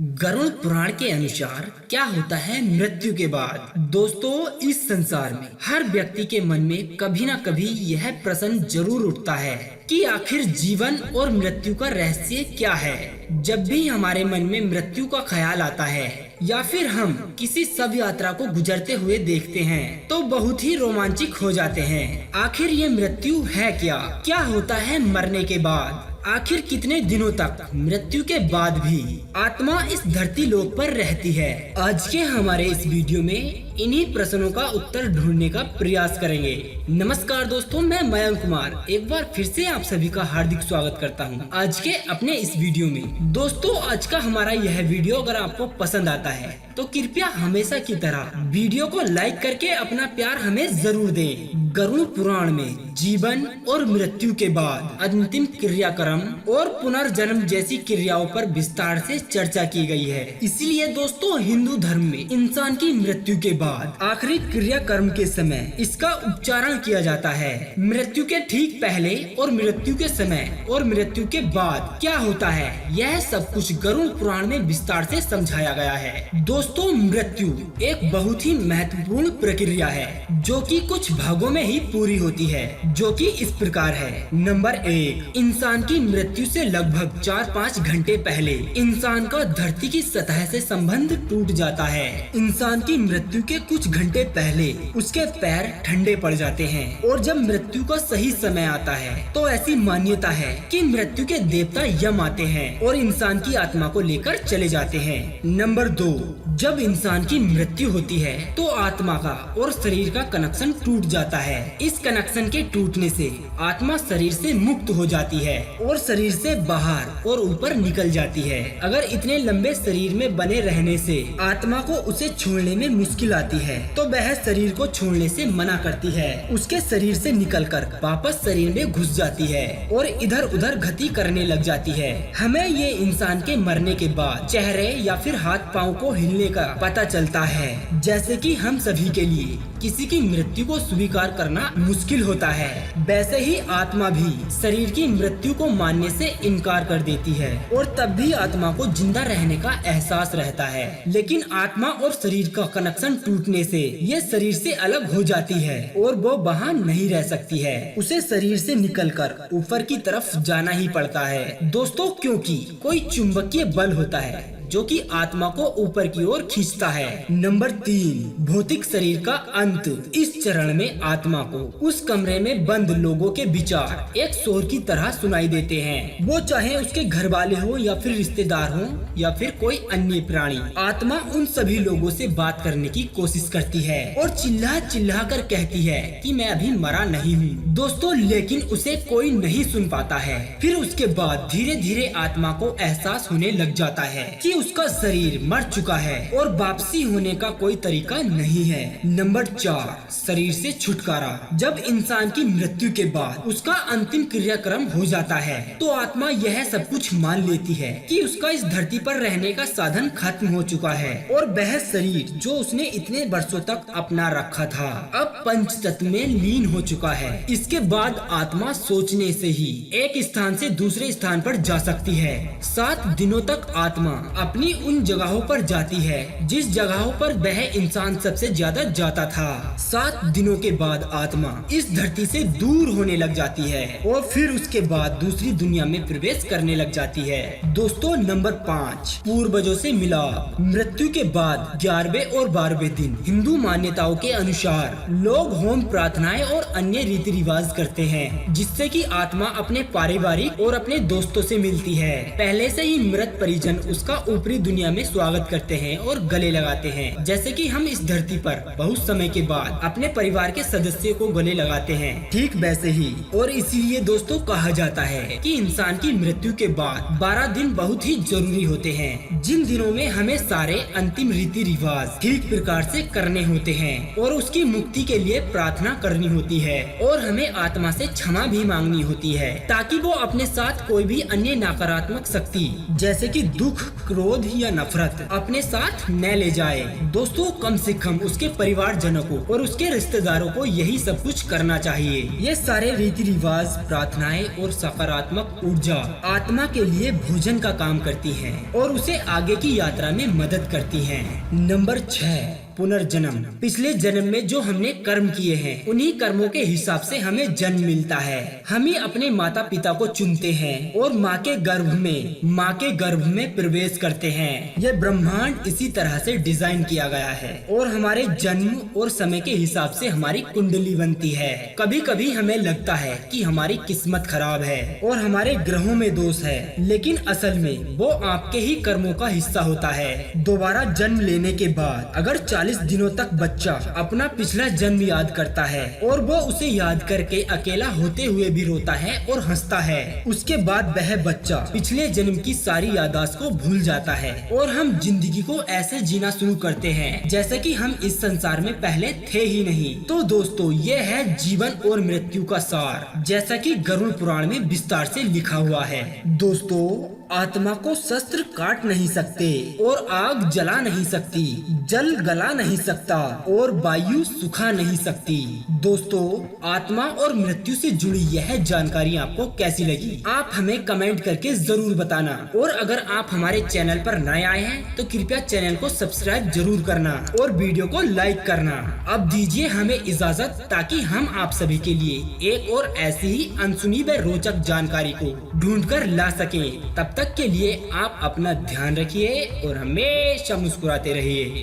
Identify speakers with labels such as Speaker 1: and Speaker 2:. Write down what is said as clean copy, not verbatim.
Speaker 1: गरुड़ पुराण के अनुसार क्या होता है मृत्यु के बाद। दोस्तों, इस संसार में हर व्यक्ति के मन में कभी न कभी यह प्रश्न जरूर उठता है कि आखिर जीवन और मृत्यु का रहस्य क्या है। जब भी हमारे मन में मृत्यु का ख्याल आता है या फिर हम किसी शव यात्रा को गुजरते हुए देखते हैं तो बहुत ही रोमांचित हो जाते हैं। आखिर ये मृत्यु है क्या? क्या होता है मरने के बाद? आखिर कितने दिनों तक मृत्यु के बाद भी आत्मा इस धरती लोक पर रहती है? आज के हमारे इस वीडियो में इन्हीं प्रश्नों का उत्तर ढूंढने का प्रयास करेंगे। नमस्कार दोस्तों, मैं मयंक कुमार एक बार फिर से आप सभी का हार्दिक स्वागत करता हूं आज के अपने इस वीडियो में। दोस्तों, आज का हमारा यह वीडियो अगर आपको पसंद आता है तो कृपया हमेशा की तरह वीडियो को लाइक करके अपना प्यार हमें जरूर दें। गरुड़ पुराण में जीवन और मृत्यु के बाद अंतिम क्रियाक्रम और पुनर्जन्म जैसी क्रियाओं पर विस्तार से चर्चा की गई है। इसीलिए दोस्तों, हिंदू धर्म में इंसान की मृत्यु के बाद आखिरी क्रियाक्रम के समय इसका उच्चारण किया जाता है। मृत्यु के ठीक पहले और मृत्यु के समय और मृत्यु के बाद क्या होता है, यह सब कुछ गरुड़ पुराण में विस्तार से समझाया गया है। दोस्तों, मृत्यु एक बहुत ही महत्वपूर्ण प्रक्रिया है जो कि कुछ भागों में ही पूरी होती है, जो कि इस प्रकार है। नंबर 1, इंसान की मृत्यु से लगभग 4-5 घंटे पहले इंसान का धरती की सतह से संबंध टूट जाता है। इंसान की मृत्यु के कुछ घंटे पहले उसके पैर ठंडे पड़ जाते हैं और जब मृत्यु का सही समय आता है तो ऐसी मान्यता है कि मृत्यु के देवता यम आते हैं और इंसान की आत्मा को लेकर चले जाते हैं। नंबर 2, जब इंसान की मृत्यु होती है तो आत्मा का और शरीर का कनेक्शन टूट जाता है। इस कनेक्शन के टूटने से आत्मा शरीर से मुक्त हो जाती है और शरीर से बाहर और ऊपर निकल जाती है। अगर इतने लंबे शरीर में बने रहने से आत्मा को उसे छोड़ने में मुश्किल आती है तो वह शरीर को छोड़ने से मना करती है। उसके शरीर से निकलकर वापस शरीर में घुस जाती है और इधर उधर गति करने लग जाती है। हमें ये इंसान के मरने के बाद चेहरे या फिर हाथ पाँव को हिलने का पता चलता है। जैसे कि हम सभी के लिए किसी की मृत्यु को स्वीकार करना मुश्किल होता है, वैसे ही आत्मा भी शरीर की मृत्यु को मानने से इनकार कर देती है और तब भी आत्मा को जिंदा रहने का एहसास रहता है। लेकिन आत्मा और शरीर का कनेक्शन टूटने से ये शरीर से अलग हो जाती है और वो वहाँ नहीं रह सकती है। उसे शरीर से निकलकर ऊपर की तरफ जाना ही पड़ता है दोस्तों, क्योंकि कोई चुंबकीय बल होता है जो कि आत्मा को ऊपर की ओर खींचता है। नंबर 3, भौतिक शरीर का अंत। इस चरण में आत्मा को उस कमरे में बंद लोगों के विचार एक शोर की तरह सुनाई देते हैं। वो चाहे उसके घर वाले हो या फिर रिश्तेदार हो या फिर कोई अन्य प्राणी, आत्मा उन सभी लोगों से बात करने की कोशिश करती है और चिल्ला चिल्ला कर कहती है कि मैं अभी मरा नहीं हूँ दोस्तों, लेकिन उसे कोई नहीं सुन पाता है। फिर उसके बाद धीरे धीरे आत्मा को एहसास होने लग जाता है कि उसका शरीर मर चुका है और वापसी होने का कोई तरीका नहीं है। नंबर 4, शरीर से छुटकारा। जब इंसान की मृत्यु के बाद उसका अंतिम क्रियाक्रम हो जाता है तो आत्मा यह सब कुछ मान लेती है कि उसका इस धरती पर रहने का साधन खत्म हो चुका है और वह शरीर जो उसने इतने वर्षों तक अपना रखा था अब पंच तत्व में लीन हो चुका है। इसके बाद आत्मा सोचने से ही एक स्थान से दूसरे स्थान पर जा सकती है। 7 दिनों तक आत्मा अपनी उन जगहों पर जाती है जिस जगहों पर वह इंसान सबसे ज्यादा जाता था। 7 दिनों के बाद आत्मा इस धरती से दूर होने लग जाती है और फिर उसके बाद दूसरी दुनिया में प्रवेश करने लग जाती है। दोस्तों, नंबर 5, पूर्वजों से मिलाप। मृत्यु के बाद 11वें और 12वें दिन हिंदू मान्यताओं के अनुसार लोग होम प्रार्थनाएं और अन्य रीति रिवाज करते हैं जिससे कि आत्मा अपने पारिवारिक और अपने दोस्तों से मिलती है। पहले से ही मृत परिजन उसका ऊपरी दुनिया में स्वागत करते हैं और गले लगाते हैं, जैसे कि हम इस धरती पर बहुत समय के बाद अपने परिवार के सदस्यों को गले लगाते हैं, ठीक वैसे ही। और इसीलिए दोस्तों कहा जाता है कि इंसान की मृत्यु के बाद 12 दिन बहुत ही जरूरी होते हैं, जिन दिनों में हमें सारे अंतिम रीति रिवाज ठीक प्रकार से करने होते हैं और उसकी मुक्ति के लिए प्रार्थना करनी होती है और हमें आत्मा से क्षमा भी मांगनी होती है ताकि वो अपने साथ कोई भी अन्य नकारात्मक शक्ति जैसे कि दुख, क्रोध क्रोध या नफरत अपने साथ न ले जाए। दोस्तों कम से कम उसके परिवारजनों को और उसके रिश्तेदारों को यही सब कुछ करना चाहिए। ये सारे रीति रिवाज, प्रार्थनाएं और सकारात्मक ऊर्जा आत्मा के लिए भोजन का काम करती हैं और उसे आगे की यात्रा में मदद करती हैं। नंबर 6, पुनर्जन्म। पिछले जन्म में जो हमने कर्म किए हैं उन्हीं कर्मों के हिसाब से हमें जन्म मिलता है। हम ही अपने माता पिता को चुनते हैं और माँ के गर्भ में प्रवेश करते हैं। यह ब्रह्मांड इसी तरह से डिजाइन किया गया है और हमारे जन्म और समय के हिसाब से हमारी कुंडली बनती है। कभी कभी हमें लगता है कि हमारी किस्मत खराब है और हमारे ग्रहों में दोष है, लेकिन असल में वो आपके ही कर्मों का हिस्सा होता है। दोबारा जन्म लेने के बाद अगर 40 दिनों तक बच्चा अपना पिछला जन्म याद करता है और वो उसे याद करके अकेला होते हुए भी रोता है और हंसता है, उसके बाद वह बच्चा पिछले जन्म की सारी याददाश्त को भूल जाता है और हम जिंदगी को ऐसे जीना शुरू करते हैं जैसे कि हम इस संसार में पहले थे ही नहीं। तो दोस्तों ये है जीवन और मृत्यु का सार, जैसा कि गरुड़ पुराण में विस्तार से लिखा हुआ है। दोस्तों आत्मा को शस्त्र काट नहीं सकते और आग जला नहीं सकती, जल गला नहीं सकता और वायु सुखा नहीं सकती। दोस्तों आत्मा और मृत्यु से जुड़ी यह जानकारी आपको कैसी लगी, आप हमें कमेंट करके जरूर बताना। और अगर आप हमारे चैनल पर नए आए हैं तो कृपया चैनल को सब्सक्राइब जरूर करना और वीडियो को लाइक करना। अब दीजिए हमें इजाजत, ताकि हम आप सभी के लिए एक और ऐसी ही अनसुनी व रोचक जानकारी को ढूंढ कर ला सके। तब तक के लिए आप अपना ध्यान रखिए और हमेशा मुस्कुराते रहिए।